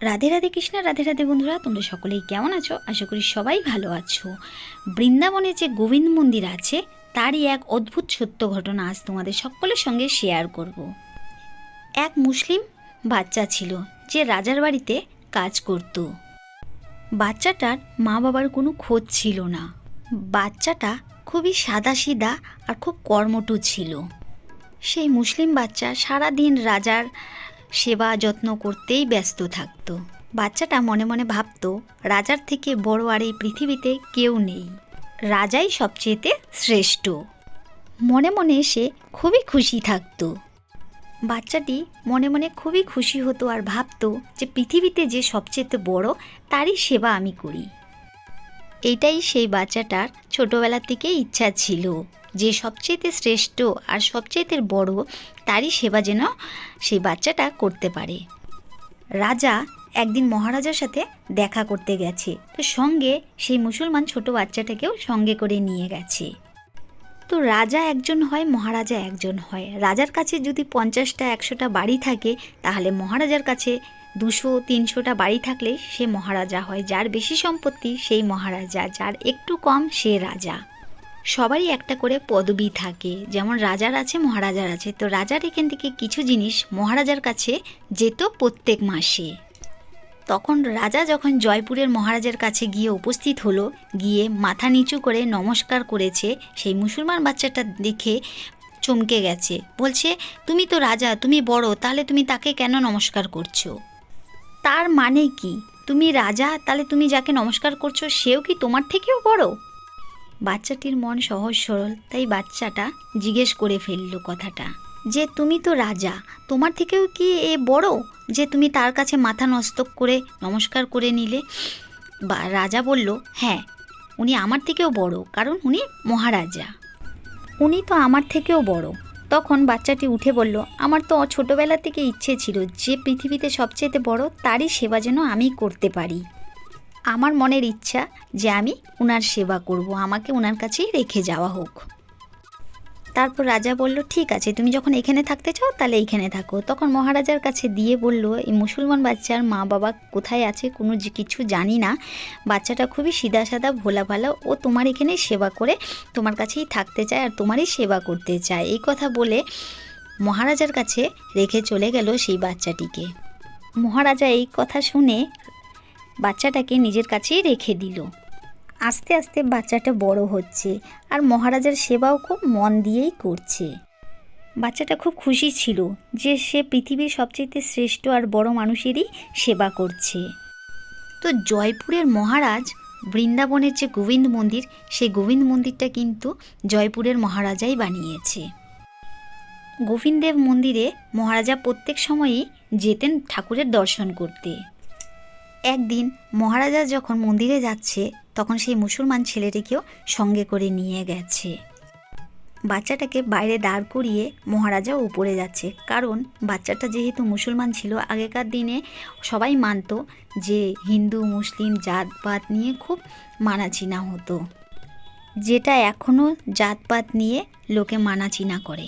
রাধে রাধে কৃষ্ণা, রাধে রাধে বন্ধুরা, তোমরা সকলেই কেমন আছো? আশা করি সবাই ভালো আছো। বৃন্দাবনে যে গোবিন্দ মন্দির আছে তারই এক অদ্ভুত সত্য ঘটনা আজ তোমাদের সকলের সঙ্গে শেয়ার করব। এক মুসলিম বাচ্চা ছিল যে রাজার বাড়িতে কাজ করত। বাচ্চাটার মা বাবার কোনো খোঁজ ছিল না। বাচ্চাটা খুবই সাদাসিধা আর খুব কর্মঠু ছিল। সেই মুসলিম বাচ্চা সারাদিন রাজার সেবা যত্ন করতেই ব্যস্ত থাকতো। বাচ্চাটা মনে মনে ভাবতো, রাজার থেকে বড় আর এই পৃথিবীতে কেউ নেই, রাজাই সবচেয়েতে শ্রেষ্ঠ। মনে মনে সে খুবই খুশি থাকতো। বাচ্চাটি মনে মনে খুবই খুশি হতো আর ভাবতো যে পৃথিবীতে যে সবচেয়ে বড় তারই সেবা আমি করি। এইটাই সেই বাচ্চাটার ছোটবেলা থেকে ইচ্ছা ছিল যে সবচেয়ে শ্রেষ্ঠ আর সবচেয়ে বড় তারই সেবা যেন সেই বাচ্চাটা করতে পারে। রাজা একদিন মহারাজার সাথে দেখা করতে গেছে, তো সঙ্গে সেই মুসলমান ছোট বাচ্চাটাকেও সঙ্গে করে নিয়ে গেছে। তো রাজা একজন হয়, মহারাজা একজন হয়। রাজার কাছে যদি 50টা 100টা বাড়ি থাকে, তাহলে মহারাজার কাছে 200-300টা বাড়ি থাকলে সে মহারাজা হয়। যার বেশি সম্পত্তি সেই মহারাজা, যার একটু কম সে রাজা। সবারই একটা করে পদবি থাকে, যেমন রাজার আছে মহারাজার আছে। তো রাজার এখান থেকে কিছু জিনিস মহারাজার কাছে যেত প্রত্যেক মাসে। তখন রাজা যখন জয়পুরের মহারাজার কাছে গিয়ে উপস্থিত হলো, গিয়ে মাথা নিচু করে নমস্কার করেছে, সেই মুসলমান বাচ্চাটা দেখে চমকে গেছে। বলছে, তুমি তো রাজা, তুমি বড়, তাহলে তুমি তাকে কেন নমস্কার করছো? তার মানে কি? তুমি রাজা, তাহলে তুমি যাকে নমস্কার করছো সেও কি তোমার থেকেও বড়? বাচ্চাটির মন সহজ সরল, তাই বাচ্চাটা জিজ্ঞেস করে ফেলল কথাটা, যে তুমি তো রাজা, তোমার থেকেও কি এ বড় যে তুমি তার কাছে মাথা নষ্ট করে নমস্কার করে নিলে? বা রাজা বলল, হ্যাঁ, উনি আমার থেকেও বড়, কারণ উনি মহারাজা, উনি তো আমার থেকেও বড়। তখন বাচ্চাটি উঠে বলল, আমার তো ছোটোবেলা থেকে ইচ্ছে ছিল যে পৃথিবীতে সবচেয়ে বড় তারই সেবা যেন আমি করতে পারি। আমার মনের ইচ্ছা যে আমি উনার সেবা করব, আমাকে উনার কাছেই রেখে যাওয়া হোক। তারপর রাজা বলল, ঠিক আছে, তুমি যখন এখানে থাকতে চাও তাহলে এইখানে থাকো। তখন মহারাজার কাছে দিয়ে বলল, এই মুসলমান বাচ্চার মা বাবা কোথায় আছে কোনো কিছু জানি না, বাচ্চাটা খুবই সিধা সাদা ভোলা ভালো, ও তোমার এখানে সেবা করে তোমার কাছেই থাকতে চায় আর তোমারই সেবা করতে চায়। এই কথা বলে মহারাজার কাছে রেখে চলে গেল সেই বাচ্চাটিকে। মহারাজা এই কথা শুনে বাচ্চাটাকে নিজের কাছেই রেখে দিল। আস্তে আস্তে বাচ্চাটা বড় হচ্ছে আর মহারাজার সেবাও খুব মন দিয়েই করছে। বাচ্চাটা খুব খুশি ছিল যে সে পৃথিবীর সবচেয়ে শ্রেষ্ঠ আর বড় মানুষেরই সেবা করছে। তো জয়পুরের মহারাজ বৃন্দাবনের যে গোবিন্দ মন্দির, সেই গোবিন্দ মন্দিরটা কিন্তু জয়পুরের মহারাজাই বানিয়েছে। গোবিন্দেব মন্দিরে মহারাজা প্রত্যেক সময়ই যেতেন ঠাকুরের দর্শন করতে। একদিন মহারাজা যখন মন্দিরে যাচ্ছে, তখন সেই মুসলমান ছেলেটিকেও সঙ্গে করে নিয়ে গেছে। বাচ্চাটাকে বাইরে দাঁড় করিয়ে মহারাজা উপরে যাচ্ছে, কারণ বাচ্চাটা যেহেতু মুসলমান ছিল, আগেকার দিনে সবাই মানত যে হিন্দু মুসলিম জাতপাত নিয়ে খুব মানাচিনা হতো, যেটা এখনও জাতপাত নিয়ে লোকে মানাচিনা করে।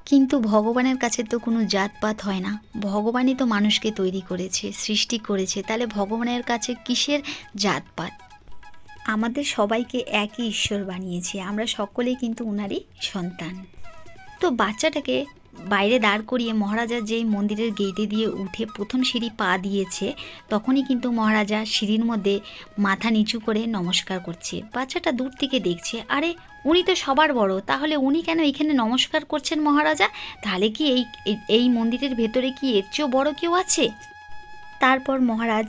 কিন্তু ভগবানের কাছে তো কোনো জাতপাত হয় না, ভগবানই তো মানুষকে তৈরি করেছে, সৃষ্টি করেছে, তাহলে ভগবানের কাছে কিসের জাতপাত? আমাদের সবাইকে একই ঈশ্বর বানিয়েছে, আমরা সকলেই কিন্তু ওনারই সন্তান। তো বাচ্চাটাকে বাইরে দাঁড় করিয়ে মহারাজা যেই মন্দিরের গেটে দিয়ে উঠে প্রথম সিঁড়ি পা দিয়েছে, তখনই কিন্তু মহারাজা সিঁড়ির মধ্যে মাথা নিচু করে নমস্কার করছে। বাচ্চাটা দূর থেকে দেখছে, আরে উনি তো সবার বড়, তাহলে উনি কেন এখানে নমস্কার করছেন মহারাজা? তাহলে কি এই মন্দিরের ভেতরে কি এর চেয়েও বড় কেউ আছে? তারপর মহারাজ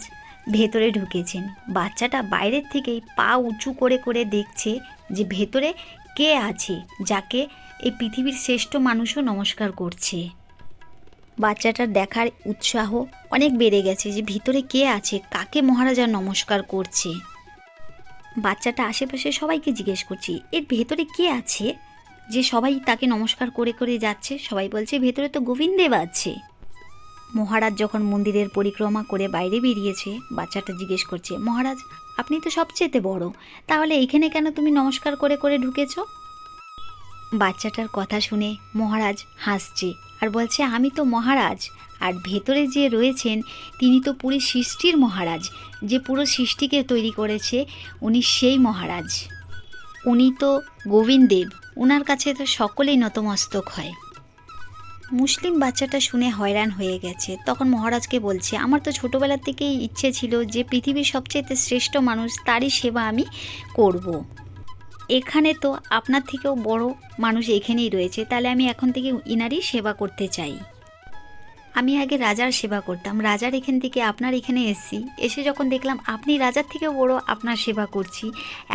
ভেতরে ঢুকেছেন। বাচ্চাটা বাইরের থেকেই পা উঁচু করে করে দেখছে যে ভেতরে কে আছে, যাকে এই পৃথিবীর শ্রেষ্ঠ মানুষও নমস্কার করছে। বাচ্চাটার দেখার উৎসাহ অনেক বেড়ে গেছে যে ভিতরে কে আছে, কাকে মহারাজা নমস্কার করছে। বাচ্চাটা আশেপাশে সবাইকে জিজ্ঞেস করছে, এর ভেতরে কে আছে যে সবাই তাকে নমস্কার করে করে যাচ্ছে? সবাই বলছে, ভেতরে তো গোবিন্দদেব আছে। মহারাজ যখন মন্দিরের পরিক্রমা করে বাইরে বেরিয়েছে, বাচ্চাটা জিজ্ঞেস করছে, মহারাজ আপনি তো সবচেয়ে বড়, তাহলে এইখানে কেন তুমি নমস্কার করে করে ঢুকেছো? বাচ্চাটার কথা শুনে মহারাজ হাসছে আর বলছে, আমি তো মহারাজ, আর ভেতরে যে রয়েছেন তিনি তো পুরো সৃষ্টির মহারাজ, যে পুরো সৃষ্টিকে তৈরি করেছে উনি সেই মহারাজ। উনি তো গোবিন্দেব, ওনার কাছে তো সকলেই নতমস্তক হয়। মুসলিম বাচ্চাটা শুনে হয়রান হয়ে গেছে। তখন মহারাজকে বলছে, আমার তো ছোটোবেলা থেকেই ইচ্ছে ছিল যে পৃথিবীর সবচেয়ে শ্রেষ্ঠ মানুষ তারই সেবা আমি করব। এখানে তো আপনার থেকেও বড় মানুষ এখানেই রয়েছে, তাহলে আমি এখন থেকে ইনারই সেবা করতে চাই। আমি আগে রাজার সেবা করতাম, রাজার এখান থেকে আপনার এখানে এসেছি, এসে যখন দেখলাম আপনি রাজার থেকেও বড়, আপনার সেবা করছি।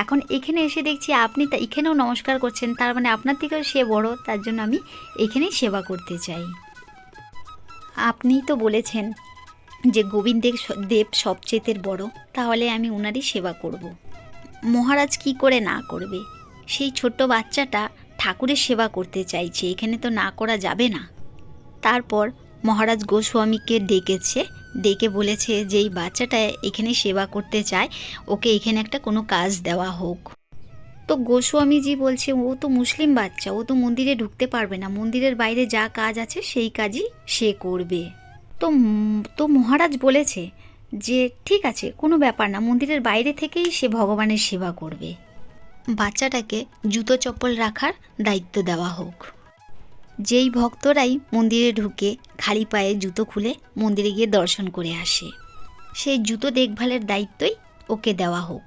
এখন এখানে এসে দেখছি আপনি এখানেও নমস্কার করছেন, তার মানে আপনার থেকেও সে বড়, তার জন্য আমি এখানেই সেবা করতে চাই। আপনিই তো বলেছেন যে গোবিন্দের দেব সবচেয়ে বড়, তাহলে আমি ওনারই সেবা করব। মহারাজ কি করে না করবে? সেই ছোট্ট বাচ্চাটা ঠাকুরের সেবা করতে চাইছে, এখানে তো না করা যাবে না। তারপর মহারাজ গোস্বামীকে ডেকে বলেছে যে এই বাচ্চাটা এখানে সেবা করতে চায়, ওকে এখানে একটা কোনো কাজ দেওয়া হোক। তো গোস্বামীজি বলছে, ও তো মুসলিম বাচ্চা, ও তো মন্দিরে ঢুকতে পারবে না, মন্দিরের বাইরে যা কাজ আছে সেই কাজই সে করবে। তো মহারাজ বলেছে যে ঠিক আছে, কোনো ব্যাপার না, মন্দিরের বাইরে থেকেই সে ভগবানের সেবা করবে। বাচ্চাটাকে জুতো চপ্পল রাখার দায়িত্ব দেওয়া হোক। যেই ভক্তরাই মন্দিরে ঢুকে খালি পায়ে জুতো খুলে মন্দিরে গিয়ে দর্শন করে আসে, সেই জুতো দেখভালের দায়িত্বই ওকে দেওয়া হোক।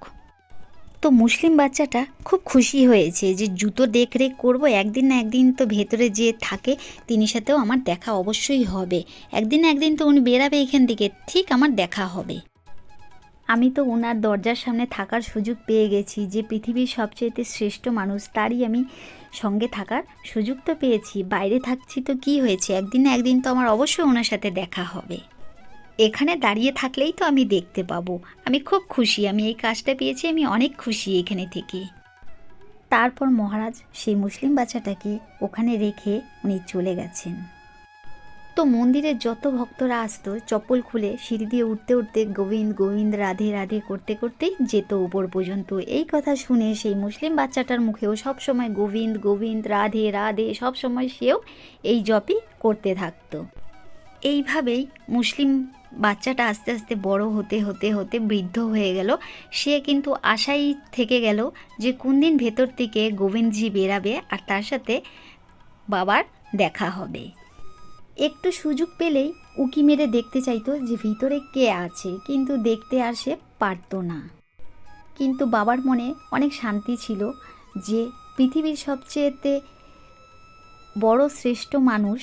তো মুসলিম বাচ্চাটা খুব খুশি হয়েছে যে জুতো দেখরেখ করবো, একদিন না একদিন তো ভেতরে যে থাকে তিনি সাথেও আমার দেখা অবশ্যই হবে, একদিন না একদিন তো উনি বেরাবে এখান থেকে, ঠিক আমার দেখা হবে। আমি তো ওনার দরজার সামনে থাকার সুযোগ পেয়ে গেছি, যে পৃথিবীর সবচেয়ে শ্রেষ্ঠ মানুষ তারই আমি সঙ্গে থাকার সুযোগ তো পেয়েছি, বাইরে থাকছি তো কি হয়েছে, একদিন না একদিন তো আমার অবশ্যই ওনার সাথে দেখা হবে। এখানে দাঁড়িয়ে থাকলেই তো আমি দেখতে পাবো। আমি খুব খুশি, আমি এই কাজটা পেয়েছি, আমি অনেক খুশি এখানে থেকে। তারপর মহারাজ সেই মুসলিম বাচ্চাটাকে ওখানে রেখে উনি চলে গেছেন। তো মন্দিরে যত ভক্তরা আসতো চপ্পল খুলে সিঁড়ি দিয়ে উঠতে উঠতে গোবিন্দ গোবিন্দ রাধে রাধে করতে করতেই যেত উপর পর্যন্ত। এই কথা শুনে সেই মুসলিম বাচ্চাটার মুখেও সবসময় গোবিন্দ গোবিন্দ রাধে রাধে, সবসময় সেও এই জপই করতে থাকতো। এইভাবেই মুসলিম বাচ্চাটা আস্তে আস্তে বড় হতে হতে হতে বৃদ্ধ হয়ে গেল। সে কিন্তু আশাই থেকে গেল যে কোন দিন ভেতর থেকে গোবিন্দজি বেরাবে আর তার সাথে বাবার দেখা হবে। একটু সুযোগ পেলেই উকি মেরে দেখতে চাইতো যে ভিতরে কে আছে, কিন্তু দেখতে আর সে পারত না। কিন্তু বাবার মনে অনেক শান্তি ছিল যে পৃথিবীর সবচেয়েতে বড় শ্রেষ্ঠ মানুষ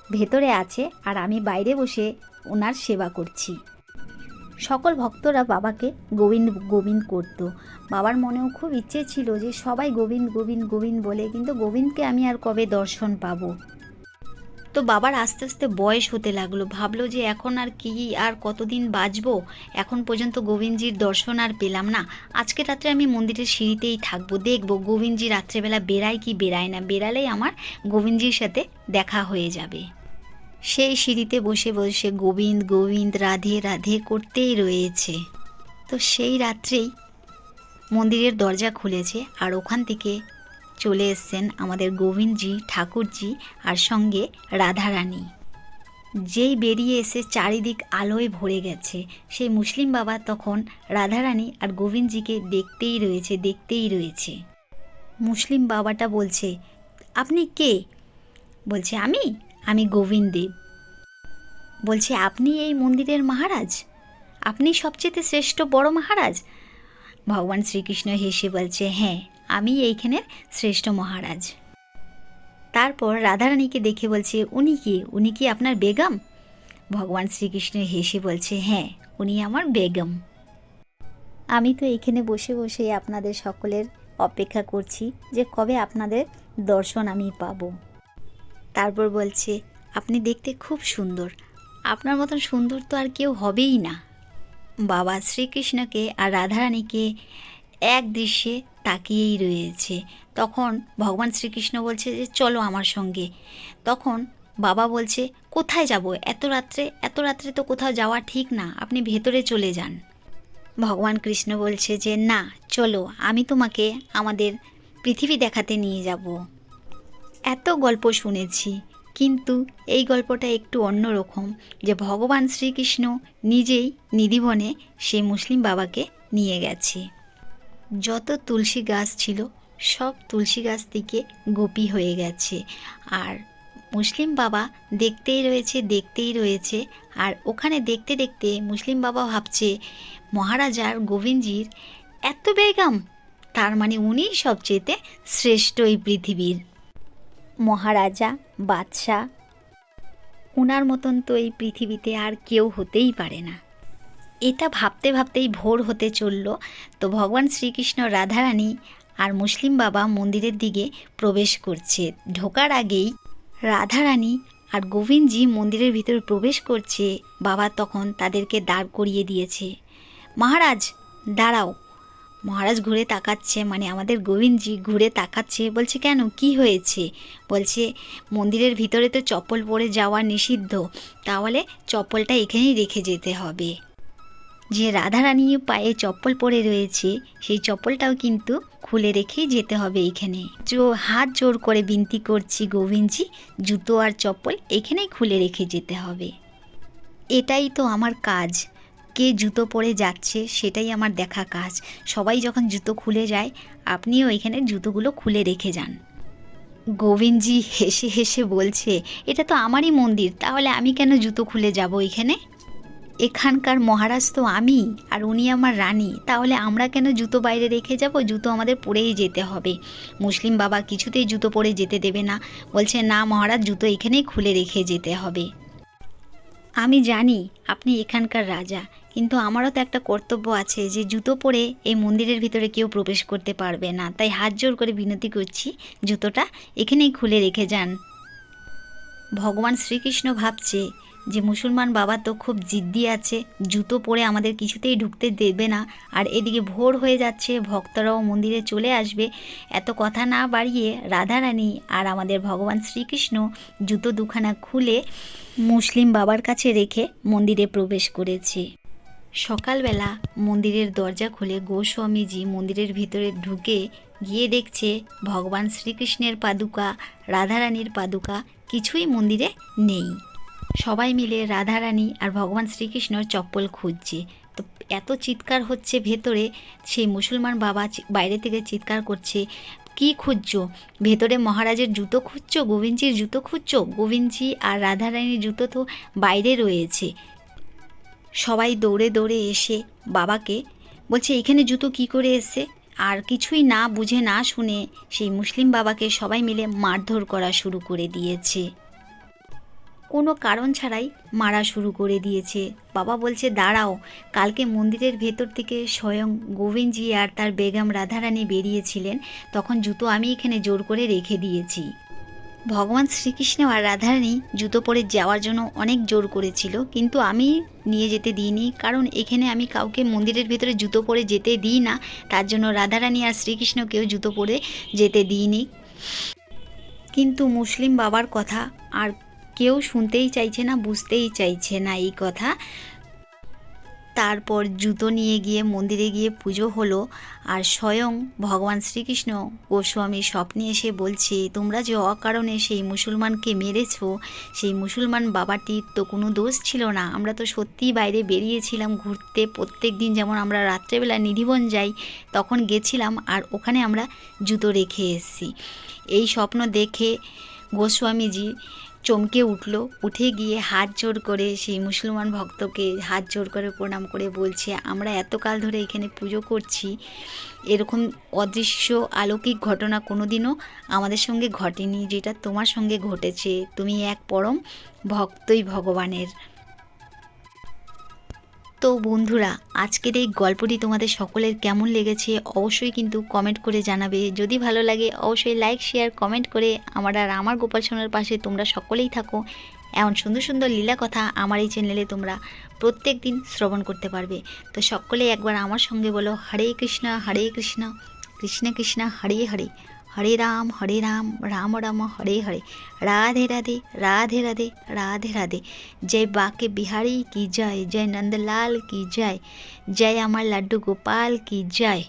ভেতরে আছে আর আমি বাইরে বসে ওনার সেবা করছি। সকল ভক্তরা বাবাকে গোবিন্দ গোবিন্দ করত। বাবার মনেও খুব ইচ্ছে ছিল যে সবাই গোবিন্দ গোবিন্দ গোবিন্দ বলে, কিন্তু গোবিন্দকে আমি আর কবে দর্শন পাবো। তো বাবার আস্তে আস্তে বয়স হতে লাগলো, ভাবলো যে এখন আর কি আর কতদিন বাঁচবো, এখন পর্যন্ত গোবিন্দজির দর্শন আর পেলাম না, আজকে রাত্রে আমি মন্দিরের সিঁড়িতেই থাকবো, দেখবো গোবিন্দজি রাত্রেবেলা বেরায় কি বেরায় না, বেরালেই আমার গোবিন্দজির সাথে দেখা হয়ে যাবে। সেই সিঁড়িতে বসে বসে গোবিন্দ গোবিন্দ রাধে রাধে করতেই রয়েছে। তো সেই রাত্রেই মন্দিরের দরজা খুলেছে আর ওখান থেকে চলে এসছেন আমাদের গোবিন্দজি ঠাকুরজি আর সঙ্গে রাধারানী। যেই বেরিয়ে এসে চারিদিক আলোয় ভরে গেছে, সেই মুসলিম বাবা তখন রাধারানী আর গোবিন্দজিকে দেখতেই রয়েছে। মুসলিম বাবাটা বলছে, আপনি কে? বলছে, আমি গোবিন্দ দেব। বলছে, আপনি এই মন্দিরের মহারাজ, আপনি সবচেয়ে শ্রেষ্ঠ বড় মহারাজ? ভগবান শ্রীকৃষ্ণ হেসে বলছে, হ্যাঁ, আমি এইখানের শ্রেষ্ঠ মহারাজ। তারপর রাধারানীকে দেখে বলছে, উনি কি আপনার বেগম? ভগবান শ্রীকৃষ্ণ হেসে বলছে, হ্যাঁ, উনি আমার বেগম। আমি তো এইখানে বসে বসে আপনাদের সকলের অপেক্ষা করছি যে কবে আপনাদের দর্শন আমি পাবো। তারপর বলছে, আপনি দেখতে খুব সুন্দর, আপনার মতন সুন্দর তো আর কেউ হবেই না। বাবা শ্রীকৃষ্ণকে আর রাধারানীকে এক দৃশ্যে তাকিয়েই রয়েছে। তখন ভগবান শ্রীকৃষ্ণ বলছে যে চলো আমার সঙ্গে। তখন বাবা বলছে, কোথায় যাব? এত রাত্রে তো কোথাও যাওয়া ঠিক না, আপনি ভেতরে চলে যান। ভগবান কৃষ্ণ বলছে যে না, চলো, আমি তোমাকে আমাদের পৃথিবী দেখাতে নিয়ে যাব। এত গল্প শুনেছি, কিন্তু এই গল্পটা একটু অন্যরকম, যে ভগবান শ্রীকৃষ্ণ নিজেই নিধিবনে সেই মুসলিম বাবাকে নিয়ে গেছে। যত তুলসী গাছ ছিল সব তুলসী গাছ থেকে গোপী হয়ে গেছে, আর মুসলিম বাবা দেখতেই রয়েছে। আর ওখানে দেখতে দেখতে মুসলিম বাবা ভাবছে মহারাজার গোবিন্দজির এত বেগম, তার মানে উনিই সবচেয়েতে শ্রেষ্ঠ এই পৃথিবীর মহারাজা, বাদশাহ। ওনার মতন তো এই পৃথিবীতে আর কেউ হতেই পারে না। এটা ভাবতে ভাবতেই ভোর হতে চলল। তো ভগবান শ্রীকৃষ্ণ, রাধারানী আর মুসলিম বাবা মন্দিরের দিকে প্রবেশ করছে। ঢোকার আগেই রাধারানী আর গোবিন্দজি মন্দিরের ভিতরে প্রবেশ করছে। বাবা তখন তাদেরকে দাঁড় করিয়ে দিয়েছে। মহারাজ দাঁড়াও। মহারাজ ঘুরে তাকাচ্ছে, মানে আমাদের গোবিন্দজি ঘুরে তাকাচ্ছে, বলছে কেন, কি হয়েছে? বলছে মন্দিরের ভিতরে তো চপ্পল পরে যাওয়া নিষিদ্ধ, তাহলে চপ্পলটা এখানেই রেখে যেতে হবে। যে রাধারানী পায়ে চপ্পল পরে রয়েছে সেই চপ্পলটাও কিন্তু খুলে রেখেই যেতে হবে এইখানে। হাত জোর করে বিনতি করছি গোবিন্দজি, জুতো আর চপ্পল এখানেই খুলে রেখে যেতে হবে। এটাই তো আমার কাজ, কে জুতো পরে যাচ্ছে সেটাই আমার দেখা কাজ। সবাই যখন জুতো খুলে যায় আপনিও এখানে জুতোগুলো খুলে রেখে যান। গোবিন্দজি হেসে হেসে বলছে এটা তো আমারই মন্দির, তাহলে আমি কেন জুতো খুলে যাব এখানে? এখানকার মহারাজ তো আমি, আর উনি আমার রানী, তাহলে আমরা কেন জুতো বাইরে রেখে যাব? জুতো আমাদের পরেই যেতে হবে। মুসলিম বাবা কিছুতেই জুতো পরে যেতে দেবে না, বলছে না মহারাজ, জুতো এখানেই খুলে রেখে যেতে হবে। আমি জানি আপনি এখানকার রাজা, কিন্তু আমারও তো একটা কর্তব্য আছে, যে জুতো পরে এই মন্দিরের ভিতরে কেউ প্রবেশ করতে পারবে না, তাই হাত জোর করে বিনতি করছি জুতোটা এখানেই খুলে রেখে যান। ভগবান শ্রীকৃষ্ণ ভাবছে যে মুসলমান বাবা তো খুব জিদ্দি আছে, জুতো পরে আমাদের কিছুতেই ঢুকতে দেবে না, আর এদিকে ভোর হয়ে যাচ্ছে, ভক্তরাও মন্দিরে চলে আসবে। এত কথা না বাড়িয়ে রাধারানী আর আমাদের ভগবান শ্রীকৃষ্ণ জুতো দুখানা খুলে মুসলিম বাবার কাছে রেখে মন্দিরে প্রবেশ করেছে। সকালবেলা মন্দিরের দরজা খুলে গোস্বামীজি মন্দিরের ভিতরে ঢুকে গিয়ে দেখছে ভগবান শ্রীকৃষ্ণের পাদুকা, রাধারানীর পাদুকা কিছুই মন্দিরে নেই। সবাই মিলে রাধারানী আর ভগবান শ্রীকৃষ্ণর চপ্পল খুঁজছে। তো এত চিৎকার হচ্ছে ভেতরে, সেই মুসলমান বাবা বাইরে থেকে চিৎকার করছে, কি খুঁজছো? ভেতরে মহারাজের জুতো খুঁজছো, গোবিন্দজির জুতো খুঁজছো? গোবিন্দজি আর রাধারানীর জুতো তো বাইরে রয়েছে। সবাই দৌড়ে দৌড়ে এসে বাবাকে বলছে এখানে জুতো কি করে এসছে? আর কিছুই না বুঝে না শুনে সেই মুসলিম বাবাকে সবাই মিলে মারধর করা শুরু করে দিয়েছে। কোনো কারণ ছাড়াই মারা শুরু করে দিয়েছে। বাবা বলছে দাঁড়াও, কালকে মন্দিরের ভেতর থেকে স্বয়ং গোবিন্দজি আর তার বেগম রাধারানী বেরিয়েছিলেন, তখন জুতো আমি এখানে জোর করে রেখে দিয়েছি। ভগবান শ্রীকৃষ্ণ আর রাধারানী জুতো পরে যাওয়ার জন্য অনেক জোর করেছিল, কিন্তু আমি নিয়ে যেতে দিইনি, কারণ এখানে আমি কাউকে মন্দিরের ভেতরে জুতো পরে যেতে দিই না, তার জন্য রাধারানী আর শ্রীকৃষ্ণকেও জুতো পরে যেতে দিইনি। কিন্তু মুসলিম বাবার কথা আর কেউ শুনতেই চাইছে না, বুঝতেই চাইছে না এই কথা। তারপর জুতো নিয়ে গিয়ে মন্দিরে গিয়ে পুজো হলো, আর স্বয়ং ভগবান শ্রীকৃষ্ণ গোস্বামী স্বপ্নে এসে বলছে তোমরা যে অকারণে সেই মুসলমানকে মেরেছো, সেই মুসলমান বাবাটির তো কোনো দোষ ছিল না, আমরা তো সত্যিই বাইরে বেরিয়েছিলাম ঘুরতে, প্রত্যেক দিন যেমন আমরা রাত্রেবেলা নিধিবন যাই তখন গেছিলাম, আর ওখানে আমরা জুতো রেখে এসেছি। এই স্বপ্ন দেখে গোস্বামীজি চমকে উঠল, উঠে গিয়ে হাত জোর করে সেই মুসলমান ভক্তকে হাত জোর করে প্রণাম করে বলছে আমরা এতকাল ধরে এখানে পুজো করছি, এরকম অদৃশ্য অলৌকিক ঘটনা কোনোদিনও আমাদের সঙ্গে ঘটেনি, যেটা তোমার সঙ্গে ঘটেছে, তুমি এক পরম ভক্তই ভগবানের। তো বন্ধুরা, আজকের এই গল্পটি তোমাদের সকলের কেমন লেগেছে অবশ্যই কিন্তু কমেন্ট করে জানাবে। যদি ভালো লাগে অবশ্যই লাইক, শেয়ার, কমেন্ট করে আমার গোপাল সোনার পাশে তোমরা সকলেই থাকো। এমন সুন্দর সুন্দর লীলা কথা আমার এই চ্যানেলে তোমরা প্রত্যেক দিন শ্রবণ করতে পারবে। তো সকলে একবার আমার সঙ্গে বলো হরে কৃষ্ণ কৃষ্ণ কৃষ্ণ হরে হরে, হরে রাম রাম রাম হরে হরে, রাধে রাধে রাধে রাধে রাধे রাধे। जय बाके बिहारी की जय, जय नंदलाल की जय, जय अमर लड्डू गोपाल की जय।